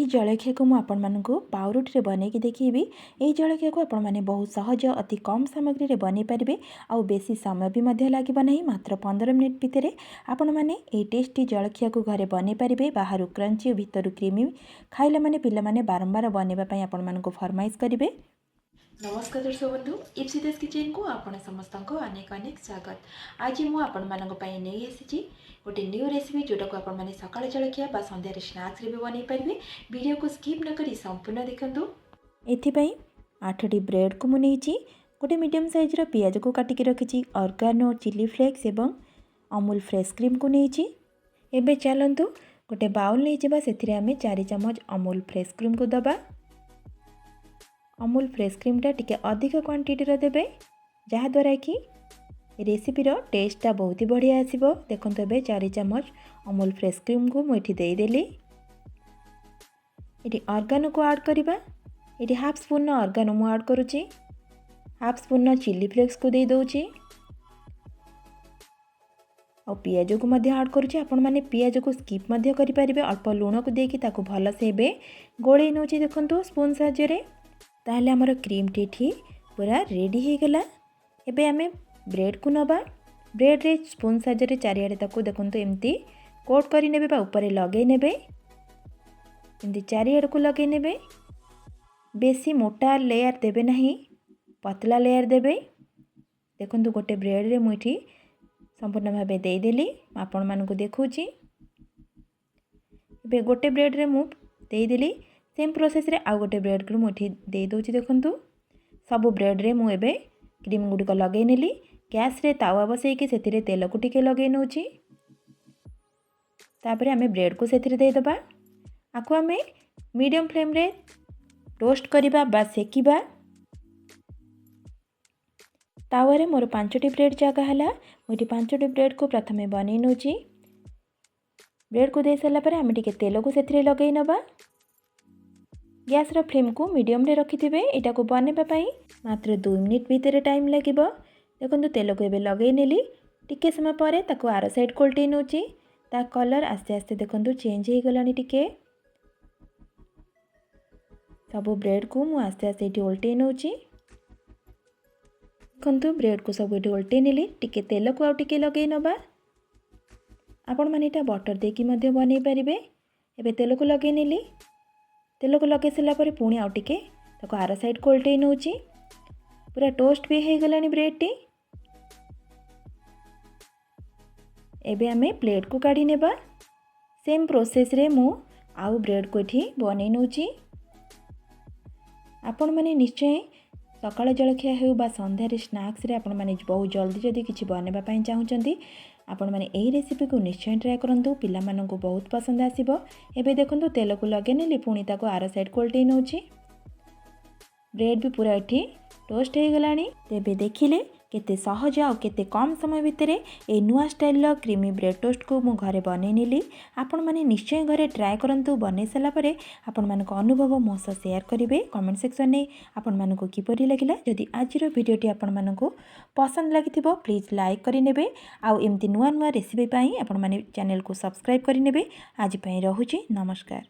जलखिया को मुझे पाउरुटी बनैकी देखी। यही जलखिया को आपण मैंने बहुत सहज अति कम सामग्री रे बनै पारे आउ बेसी समय भी लगे ना। मात्र 15 मिनिट भितर आपण मैंने ये टेस्टी जलखिया को घरे बनै पारे। बाहर क्रंची और भितर क्रीमी खाइले माने पिला माने बारंबार बनैबा आपण मानक फरमाइश करेंगे। नमस्कार दर्शक बंधु, इप्सिता किचन को आपण समस्त अनेक अनेक स्वागत। आज मुझे आपण मानक नहीं आसी गोटे न्यू रेसिपी जोटा को आपण मैंने सकाळ जलखिया बा संध्यारे स्नैक्स रे भी बनै पारे। वीडियो को स्किप न करी संपूर्ण देखंतु। एथिपई 8टी ब्रेड को मुझे गोटे मीडियम साइज रो पियाज को काटिकी रखी। ऑर्गेनो, चिली फ्लेक्स एवं अमूल फ्रेश क्रीम को नहीं। एबे चलंतु गोटे बाउल नहीं जाबा, सेथिरे आमे 4 चम्मच अमूल फ्रेश क्रीम को दबा। अमूल फ्रेश क्रीम टा टिके अधिक क्वांटिटी रो देबे, जहाँ द्वारा कि रेसिपी रो टेस्टा बहुत ही बढ़िया आसीबो। देखंतु एबे 4 चम्मच अमूल फ्रेश क्रीम को मुझे देदेली। ये ऑर्गेनो को ऐड करबा। ये हाफ स्पून ऑर्गेनो मु ऐड करूची। हाफ स्पून चिली फ्लेक्स को दे दोची और पियाज को मध्य ऐड करूची। आपण माने पियाज को स्किप मध्य करि परिबे। अल्प लूण को देकी ताको भल से एबे गोळै नोची। देखंतु स्पून साहाय्य रे ताहले हमर क्रीम टी पूरा रेडी हो गला। एबे आमे ब्रेड को नबा। ब्रेड रे स्पून साहाय्य रे चारिआडे ताको देखंतु एमती कोट करि नेबे बा ऊपर लगे नेबे। एमती चारिआडे को लगे नेबे। बेसी मोटा लेयर देबे नहीं, पतला लेयर देबे। देखंतु गोटे ब्रेड रे मुठी संपूर्ण भाबे दे देली। आपण मानको देखौची। एबे गोटे ब्रेड रे मु दे देली। सेम प्रोसेस रे आ गोटे ब्रेड को मुठी दे दोची। देखंतु सब ब्रेड रे मु एबे क्रीम गुडी को लगे नेली। गैस रे तावा बसई के सेथिरे तेल को टिके लगे नोची। तापरे आमे ब्रेड को सेथिरे दे दबा। आको आमे मीडियम फ्लेम रे टोस्ट करिबा बा सेकिबा। तावा रे मोर 5टी ब्रेड जगह हला। मुठी 5टी ब्रेड को प्रथमे बनै नोची। ब्रेड को दे सला परे आमे टिके तेल को सेथिरे लगै नबा। गैस रो फ्लेम को मीडियम रे रखि थिबे। एटा को बनेबा पई मात्र 2 मिनिट भीतर टाइम लागिबो। देखंतु तेल को एबे लगै नेली। टिके समय परे ताको आर साइड कोल्टै नोची। ता कलर आस्ते आस्ते देखंतु चेंज हे गलानी। टिके सब ब्रेड को मु आस्ते आस्ते एठी उल्टै नोची। देखंतु ब्रेड को सब एठी उल्टै नेली। टिके तेल को आ टिके लगै नबा। आपण माने एटा बटर देकी मध्य बनै परिबे। एबे तेल को लगै नेली। तेल को लगे सला परे पुणी आउ टिके ताको आर साइड को उल्टै नोची। पूरा टोस्ट भी हो गलानी ब्रेड टी। एबे आमे प्लेट को काढी नेबा। सेम प्रोसेस रे मु आउ ब्रेड को एठी बनै नोची। आपण माने निश्चय सकाळ जलखिया हेउ बा संध्यारे स्नैक्स रे आपण माने बहुत जल्दी जदी किछि बनेबा पई चाहुचंती, आपण माने एही रेसिपी को निश्चय ट्राई करंतु। पिला माननको बहुत पसंद आसीबो। एबे देखंतु तेल को लगे नेली, पुणी ताको आर साइड को उल्टै नोची। ब्रेड भी पूरा एठी टोस्ट हो गलानी। तेबे देखिले केते सहज आ केते कम समय भितर ए नुआ स्टाइल रो क्रीमी ब्रेड टोस्ट को मु घरे बनै नेली। आपण माने निश्चय घरे ट्राई करंतु। बनै सला परे आपण मानको अनुभव मो सह शेयर करिवे कमेंट सेक्शन में। आपण मानको किपरि लागिला। जदि आज रो वीडियोटी आपण मानको पसंद लागिथिबो प्लीज लाइक करि नेबे। आ एमती नुआ नुआ रेसिपी पई आपण माने चैनल को सब्सक्राइब करि नेबे। आज पई रहूची, नमस्कार।